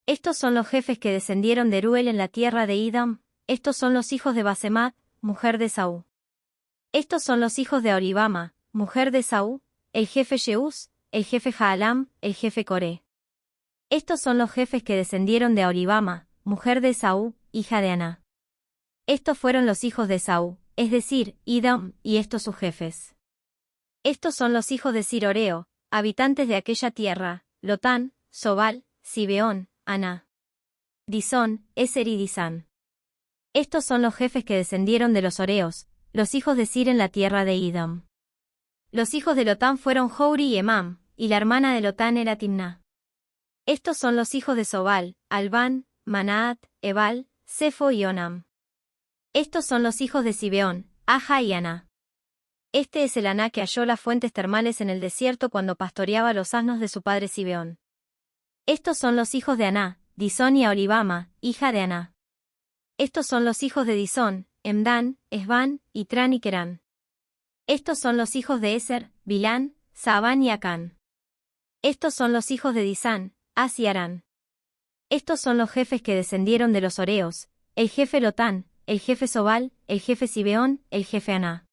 Estos son los jefes que descendieron de Eruel en la tierra de Idom. Estos son los hijos de Basemat, mujer de Esaú. Estos son los hijos de Aholibama, mujer de Esaú, el jefe Jeús, el jefe Jaalam, el jefe Coré. Estos son los jefes que descendieron de Aholibama, mujer de Esaú, hija de Aná. Estos fueron los hijos de Esaú, es decir, Idom, y estos sus jefes. Estos son los hijos de Siroreo, habitantes de aquella tierra, Lotán, Sobal, Zibeón, Aná, Disón, Eser y Disán. Estos son los jefes que descendieron de los Oreos, los hijos de Sir en la tierra de Idom. Los hijos de Lotán fueron Jouri y Emam, y la hermana de Lotán era Timná. Estos son los hijos de Sobal, Albán, Manaat, Ebal, Sefo y Onam. Estos son los hijos de Zibeón, Aja y Aná. Este es el Aná que halló las fuentes termales en el desierto cuando pastoreaba los asnos de su padre Zibeón. Estos son los hijos de Aná, Disón y Aholibama, hija de Aná. Estos son los hijos de Disón, Emdán, Esbán, Itrán y Querán. Estos son los hijos de Eser, Bilán, Saabán y Acán. Estos son los hijos de Disán, As y Arán. Estos son los jefes que descendieron de los Oreos, el jefe Lotán, el jefe Sobal, el jefe Zibeón, el jefe Aná,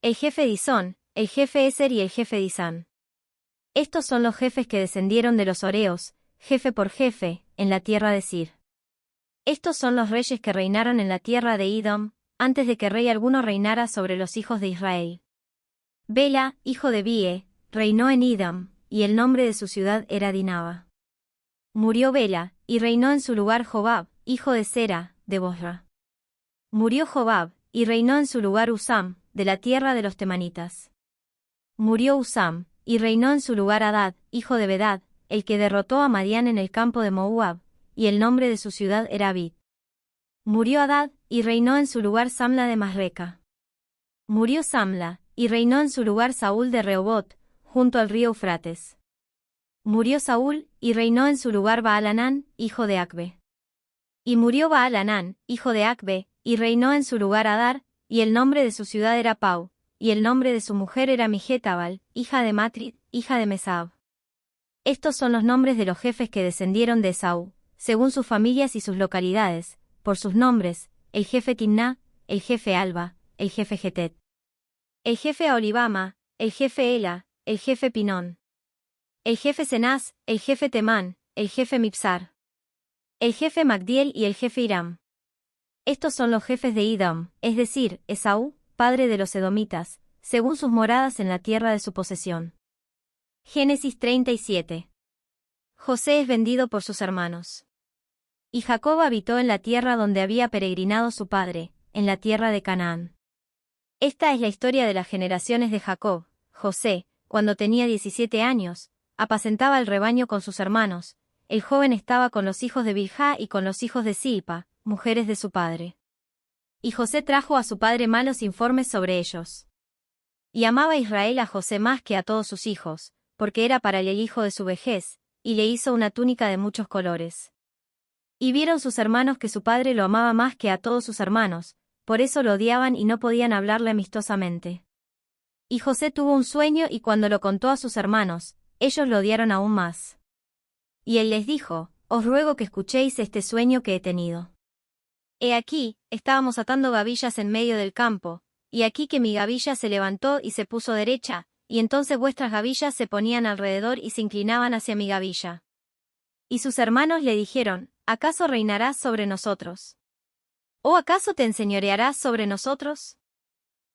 el jefe Disón, el jefe Eser y el jefe Disán. Estos son los jefes que descendieron de los Oreos, jefe por jefe, en la tierra de Sir. Estos son los reyes que reinaron en la tierra de Idom, antes de que rey alguno reinara sobre los hijos de Israel. Bela, hijo de Bie, reinó en Idom, y el nombre de su ciudad era Dinaba. Murió Bela, y reinó en su lugar Jobab, hijo de Sera, de Bosra. Murió Jobab, y reinó en su lugar Usam, de la tierra de los temanitas. Murió Usam, y reinó en su lugar Hadad, hijo de Bedad, el que derrotó a Madián en el campo de Moab, y el nombre de su ciudad era Abid. Murió Hadad, y reinó en su lugar Samla de Masreca. Murió Samla, y reinó en su lugar Saúl de Rehobot, junto al río Eufrates. Murió Saúl, y reinó en su lugar Baal-Hanán, hijo de Acbe. Y murió Baal-Hanán, hijo de Acbe, y reinó en su lugar Adar, y el nombre de su ciudad era Pau, y el nombre de su mujer era Mijetabal, hija de Matrid, hija de Mesab. Estos son los nombres de los jefes que descendieron de Esaú, según sus familias y sus localidades, por sus nombres: el jefe Timná, el jefe Alba, el jefe Getet, el jefe Aholibama, el jefe Ela, el jefe Pinón, el jefe Cenaz, el jefe Temán, el jefe Mipsar, el jefe Magdiel y el jefe Hiram. Estos son los jefes de Idom, es decir, Esaú, padre de los edomitas, según sus moradas en la tierra de su posesión. Génesis 37. José es vendido por sus hermanos. Y Jacob habitó en la tierra donde había peregrinado su padre, en la tierra de Canaán. Esta es la historia de las generaciones de Jacob. José, cuando tenía 17 años, apacentaba el rebaño con sus hermanos. El joven estaba con los hijos de Bilhá y con los hijos de Silpa, mujeres de su padre. Y José trajo a su padre malos informes sobre ellos. Y amaba Israel a José más que a todos sus hijos, porque era para él el hijo de su vejez, y le hizo una túnica de muchos colores. Y vieron sus hermanos que su padre lo amaba más que a todos sus hermanos, por eso lo odiaban y no podían hablarle amistosamente. Y José tuvo un sueño y cuando lo contó a sus hermanos, ellos lo odiaron aún más. Y él les dijo: os ruego que escuchéis este sueño que he tenido. He aquí, estábamos atando gavillas en medio del campo, y aquí que mi gavilla se levantó y se puso derecha, y entonces vuestras gavillas se ponían alrededor y se inclinaban hacia mi gavilla. Y sus hermanos le dijeron: ¿acaso reinarás sobre nosotros? ¿O acaso te enseñorearás sobre nosotros?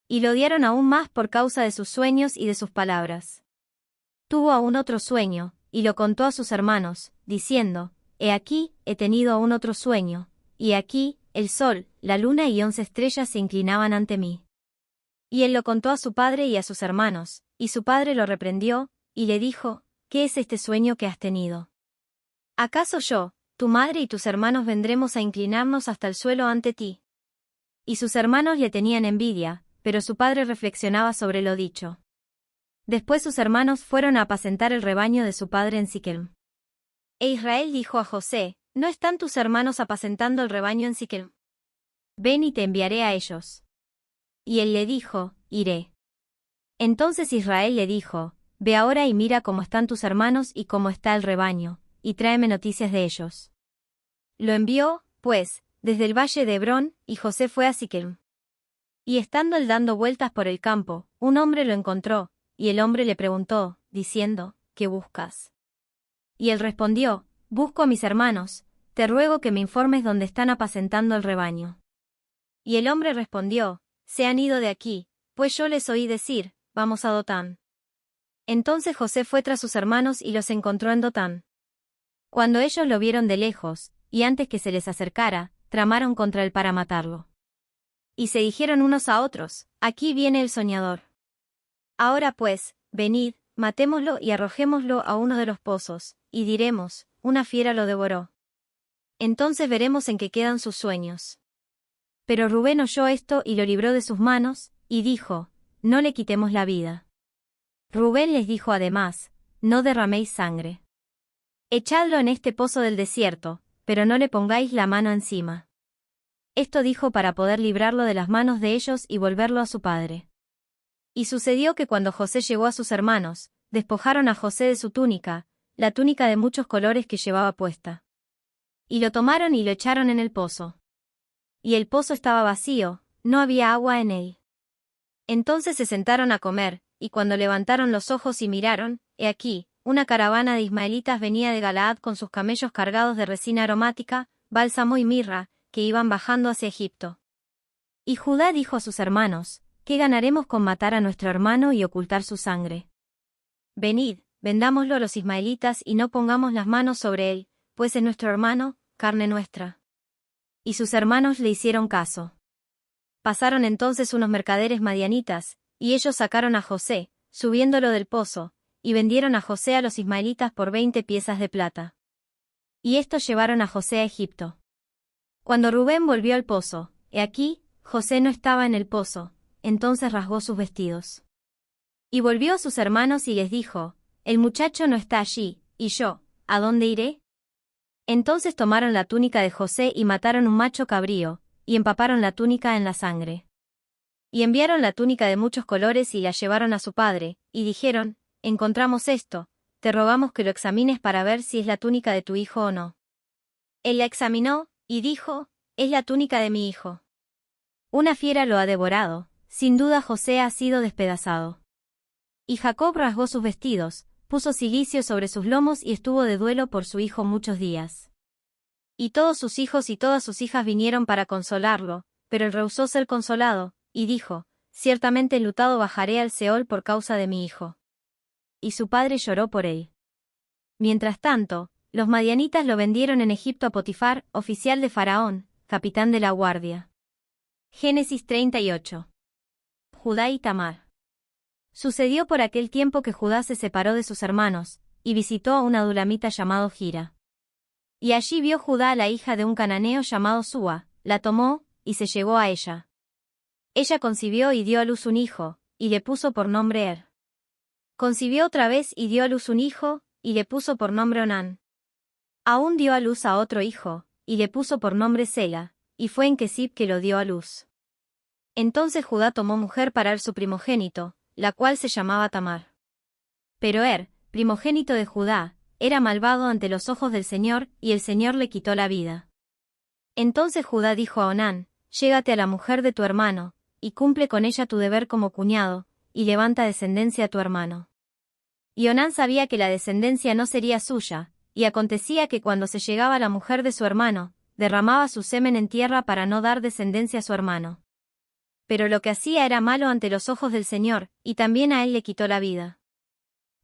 Y lo odiaron aún más por causa de sus sueños y de sus palabras. tuvo aún otro sueño, y lo contó a sus hermanos, diciendo, He aquí, he tenido aún otro sueño, y aquí, el sol, la luna y 11 estrellas se inclinaban ante mí. Y él lo contó a su padre y a sus hermanos, y su padre lo reprendió, y le dijo, ¿Qué es este sueño que has tenido? ¿Acaso yo, tu madre y tus hermanos vendremos a inclinarnos hasta el suelo ante ti? Y sus hermanos le tenían envidia, pero su padre reflexionaba sobre lo dicho. Después sus hermanos fueron a apacentar el rebaño de su padre en Siquem. E Israel dijo a José, ¿No están tus hermanos apacentando el rebaño en Siquem? Ven y te enviaré a ellos. Y él le dijo, Iré. Entonces Israel le dijo, Ve ahora y mira cómo están tus hermanos y cómo está el rebaño, y tráeme noticias de ellos. Lo envió, pues, desde el valle de Hebrón, y José fue a Siquem. Y estando él dando vueltas por el campo, un hombre lo encontró, y el hombre le preguntó, diciendo, ¿Qué buscas? Y él respondió, Busco a mis hermanos, te ruego que me informes dónde están apacentando el rebaño. Y el hombre respondió, Se han ido de aquí, pues yo les oí decir, vamos a Dotán. Entonces José fue tras sus hermanos y los encontró en Dotán. Cuando ellos lo vieron de lejos, y antes que se les acercara, tramaron contra él para matarlo. Y se dijeron unos a otros, Aquí viene el soñador. Ahora pues, venid, matémoslo y arrojémoslo a uno de los pozos, y diremos, una fiera lo devoró. Entonces veremos en qué quedan sus sueños. Pero Rubén oyó esto y lo libró de sus manos, y dijo, No le quitemos la vida. Rubén les dijo además, No derraméis sangre. Echadlo en este pozo del desierto, pero no le pongáis la mano encima. Esto dijo para poder librarlo de las manos de ellos y volverlo a su padre. Y sucedió que cuando José llegó a sus hermanos, despojaron a José de su túnica, la túnica de muchos colores que llevaba puesta. Y lo tomaron y lo echaron en el pozo. Y el pozo estaba vacío, no había agua en él. Entonces se sentaron a comer, y cuando levantaron los ojos y miraron, he aquí, una caravana de ismaelitas venía de Galaad con sus camellos cargados de resina aromática, bálsamo y mirra, que iban bajando hacia Egipto. Y Judá dijo a sus hermanos, ¿Qué ganaremos con matar a nuestro hermano y ocultar su sangre? Venid, vendámoslo a los ismaelitas y no pongamos las manos sobre él, pues es nuestro hermano, carne nuestra. Y sus hermanos le hicieron caso. Pasaron entonces unos mercaderes madianitas, y ellos sacaron a José, subiéndolo del pozo, y vendieron a José a los ismaelitas por 20 piezas de plata. Y estos llevaron a José a Egipto. Cuando Rubén volvió al pozo, he aquí, José no estaba en el pozo, entonces rasgó sus vestidos. Y volvió a sus hermanos y les dijo, El muchacho no está allí, y yo, ¿a dónde iré? Entonces tomaron la túnica de José y mataron un macho cabrío, y empaparon la túnica en la sangre. Y enviaron la túnica de muchos colores y la llevaron a su padre, y dijeron, Encontramos esto, te rogamos que lo examines para ver si es la túnica de tu hijo o no. Él la examinó, y dijo, Es la túnica de mi hijo. Una fiera lo ha devorado, sin duda José ha sido despedazado. Y Jacob rasgó sus vestidos, puso cilicio sobre sus lomos y estuvo de duelo por su hijo muchos días. Y todos sus hijos y todas sus hijas vinieron para consolarlo, pero él rehusó ser consolado, y dijo, Ciertamente enlutado bajaré al Seol por causa de mi hijo. Y su padre lloró por él. Mientras tanto, los madianitas lo vendieron en Egipto a Potifar, oficial de Faraón, capitán de la guardia. Génesis 38. Judá y Tamar. Sucedió por aquel tiempo que Judá se separó de sus hermanos, y visitó a un adulamita llamado Gira. Y allí vio Judá a la hija de un cananeo llamado Súa, la tomó, y se llegó a ella. Ella concibió y dio a luz un hijo, y le puso por nombre Er. Concibió otra vez y dio a luz un hijo, y le puso por nombre Onán. Aún dio a luz a otro hijo, y le puso por nombre Sela, y fue en Kesib que lo dio a luz. Entonces Judá tomó mujer para Er su primogénito, la cual se llamaba Tamar. Pero Er, primogénito de Judá, era malvado ante los ojos del Señor, y el Señor le quitó la vida. Entonces Judá dijo a Onán, Llégate a la mujer de tu hermano, y cumple con ella tu deber como cuñado, y levanta descendencia a tu hermano. Y Onán sabía que la descendencia no sería suya, y acontecía que cuando se llegaba a la mujer de su hermano, derramaba su semen en tierra para no dar descendencia a su hermano. Pero lo que hacía era malo ante los ojos del Señor, y también a él le quitó la vida.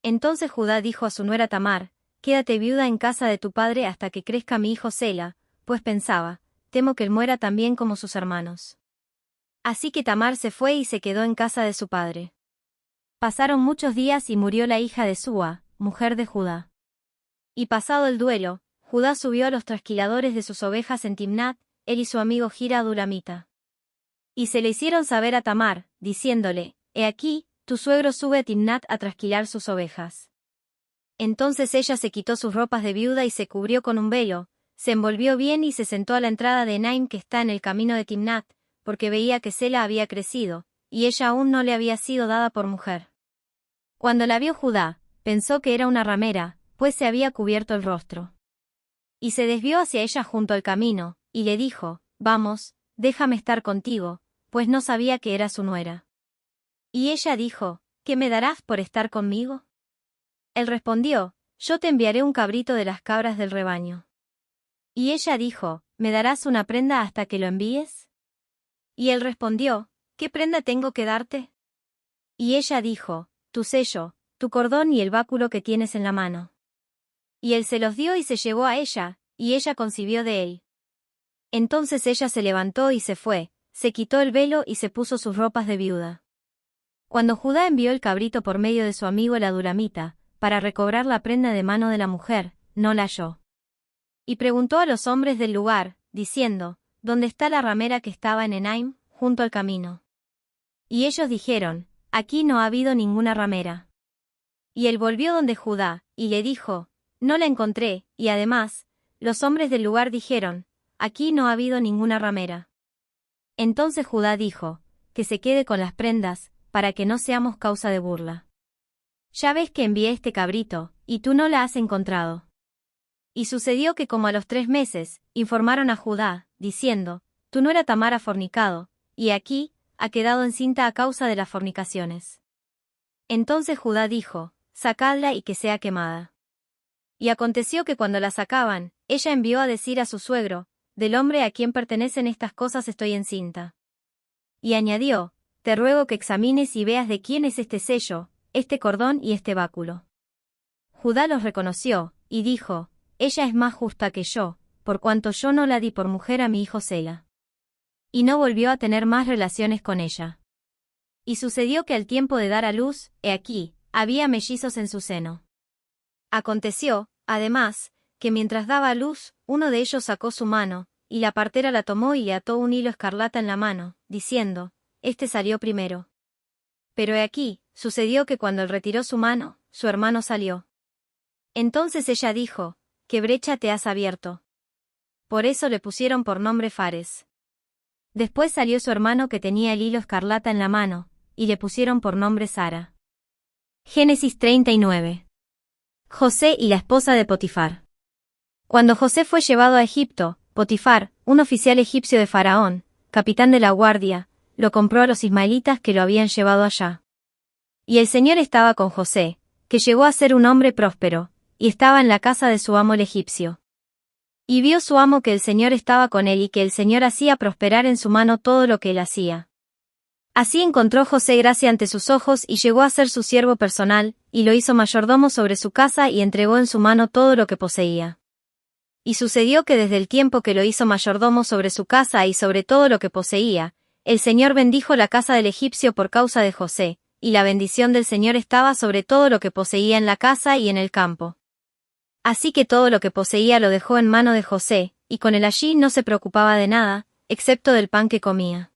Entonces Judá dijo a su nuera Tamar, quédate viuda en casa de tu padre hasta que crezca mi hijo Sela, pues pensaba, temo que él muera también como sus hermanos. Así que Tamar se fue y se quedó en casa de su padre. Pasaron muchos días y murió la hija de Súa, mujer de Judá. Y pasado el duelo, Judá subió a los trasquiladores de sus ovejas en Timnat, él y su amigo Hira Adulamita. Y se le hicieron saber a Tamar, diciéndole, he aquí, tu suegro sube a Timnat a trasquilar sus ovejas. Entonces ella se quitó sus ropas de viuda y se cubrió con un velo, se envolvió bien y se sentó a la entrada de Enaim que está en el camino de Timnat, porque veía que Sela había crecido, y ella aún no le había sido dada por mujer. Cuando la vio Judá, pensó que era una ramera, pues se había cubierto el rostro. Y se desvió hacia ella junto al camino, y le dijo, vamos, déjame estar contigo, pues no sabía que era su nuera. Y ella dijo, ¿qué me darás por estar conmigo? Él respondió, yo te enviaré un cabrito de las cabras del rebaño. Y ella dijo, ¿me darás una prenda hasta que lo envíes? Y él respondió, ¿qué prenda tengo que darte? Y ella dijo, tu sello, tu cordón y el báculo que tienes en la mano. Y él se los dio y se llevó a ella, y ella concibió de él. Entonces ella se levantó y se fue, se quitó el velo y se puso sus ropas de viuda. Cuando Judá envió el cabrito por medio de su amigo el Adulamita, para recobrar la prenda de mano de la mujer, no la halló. Y preguntó a los hombres del lugar, diciendo, ¿dónde está la ramera que estaba en Enaim, junto al camino? Y ellos dijeron, aquí no ha habido ninguna ramera. Y él volvió donde Judá, y le dijo, no la encontré, y además, los hombres del lugar dijeron, aquí no ha habido ninguna ramera. Entonces Judá dijo, que se quede con las prendas, para que no seamos causa de burla. Ya ves que envié este cabrito, y tú no la has encontrado. Y sucedió que como a los 3 meses, informaron a Judá, diciendo, tu nuera Tamar ha fornicado, y aquí, ha quedado encinta a causa de las fornicaciones. Entonces Judá dijo, sacadla y que sea quemada. Y aconteció que cuando la sacaban, ella envió a decir a su suegro, del hombre a quien pertenecen estas cosas estoy encinta. Y añadió, te ruego que examines y veas de quién es este sello, este cordón y este báculo. Judá los reconoció, y dijo, ella es más justa que yo, por cuanto yo no la di por mujer a mi hijo Sela. Y no volvió a tener más relaciones con ella. Y sucedió que al tiempo de dar a luz, he aquí, había mellizos en su seno. Aconteció, además, que mientras daba a luz, uno de ellos sacó su mano, y la partera la tomó y le ató un hilo escarlata en la mano, diciendo, este salió primero. Pero he aquí, sucedió que cuando él retiró su mano, su hermano salió. Entonces ella dijo, ¿qué brecha te has abierto? Por eso le pusieron por nombre Fares. Después salió su hermano que tenía el hilo escarlata en la mano, y le pusieron por nombre Sara. Génesis 39. José y la esposa de Potifar. Cuando José fue llevado a Egipto, Potifar, un oficial egipcio de Faraón, capitán de la guardia, lo compró a los ismaelitas que lo habían llevado allá. Y el Señor estaba con José, que llegó a ser un hombre próspero, y estaba en la casa de su amo el egipcio. Y vio su amo que el Señor estaba con él y que el Señor hacía prosperar en su mano todo lo que él hacía. Así encontró José gracia ante sus ojos y llegó a ser su siervo personal, y lo hizo mayordomo sobre su casa y entregó en su mano todo lo que poseía. Y sucedió que desde el tiempo que lo hizo mayordomo sobre su casa y sobre todo lo que poseía, el Señor bendijo la casa del egipcio por causa de José, y la bendición del Señor estaba sobre todo lo que poseía en la casa y en el campo. Así que todo lo que poseía lo dejó en mano de José, y con él allí no se preocupaba de nada, excepto del pan que comía.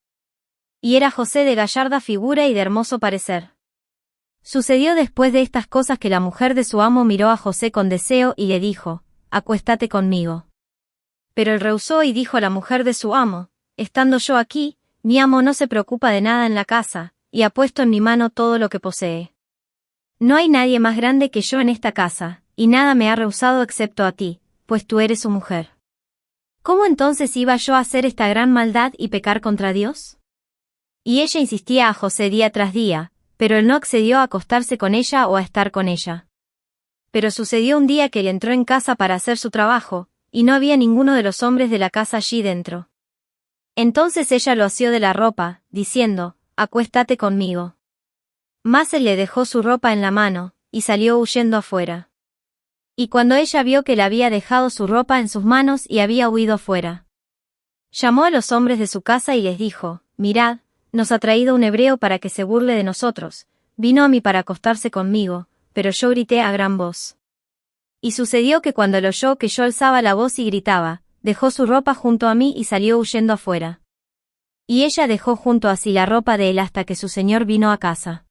Y era José de gallarda figura y de hermoso parecer. Sucedió después de estas cosas que la mujer de su amo miró a José con deseo y le dijo, acuéstate conmigo. Pero él rehusó y dijo a la mujer de su amo, estando yo aquí, mi amo no se preocupa de nada en la casa, y ha puesto en mi mano todo lo que posee. No hay nadie más grande que yo en esta casa, y nada me ha rehusado excepto a ti, pues tú eres su mujer. ¿Cómo entonces iba yo a hacer esta gran maldad y pecar contra Dios? Y ella insistía a José día tras día, pero él no accedió a acostarse con ella o a estar con ella. Pero sucedió un día que él entró en casa para hacer su trabajo, y no había ninguno de los hombres de la casa allí dentro. Entonces ella lo asió de la ropa, diciendo, acuéstate conmigo. Mas él le dejó su ropa en la mano, y salió huyendo afuera. Y cuando ella vio que le había dejado su ropa en sus manos y había huido afuera, llamó a los hombres de su casa y les dijo: «Mirad, nos ha traído un hebreo para que se burle de nosotros. Vino a mí para acostarse conmigo, pero yo grité a gran voz». Y sucedió que cuando lo oyó que yo alzaba la voz y gritaba, dejó su ropa junto a mí y salió huyendo afuera. Y ella dejó junto a sí la ropa de él hasta que su señor vino a casa.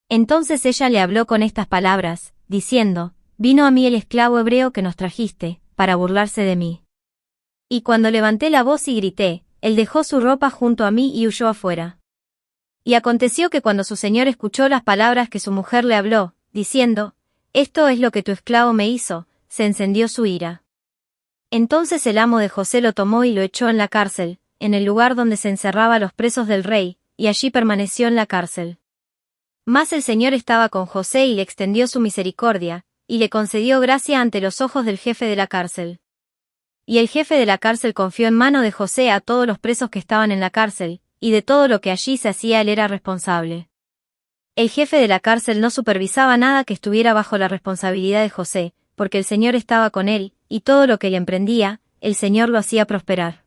Entonces ella le habló con estas palabras, diciendo: «Vino a mí el esclavo hebreo que nos trajiste, para burlarse de mí». Y cuando levanté la voz y grité, él dejó su ropa junto a mí y huyó afuera. Y aconteció que cuando su señor escuchó las palabras que su mujer le habló, diciendo: «Esto es lo que tu esclavo me hizo», se encendió su ira. Entonces el amo de José lo tomó y lo echó en la cárcel, en el lugar donde se encerraba a los presos del rey, y allí permaneció en la cárcel. Mas el Señor estaba con José y le extendió su misericordia, y le concedió gracia ante los ojos del jefe de la cárcel. Y el jefe de la cárcel confió en mano de José a todos los presos que estaban en la cárcel, y de todo lo que allí se hacía él era responsable. El jefe de la cárcel no supervisaba nada que estuviera bajo la responsabilidad de José, porque el Señor estaba con él, y todo lo que él emprendía, el Señor lo hacía prosperar.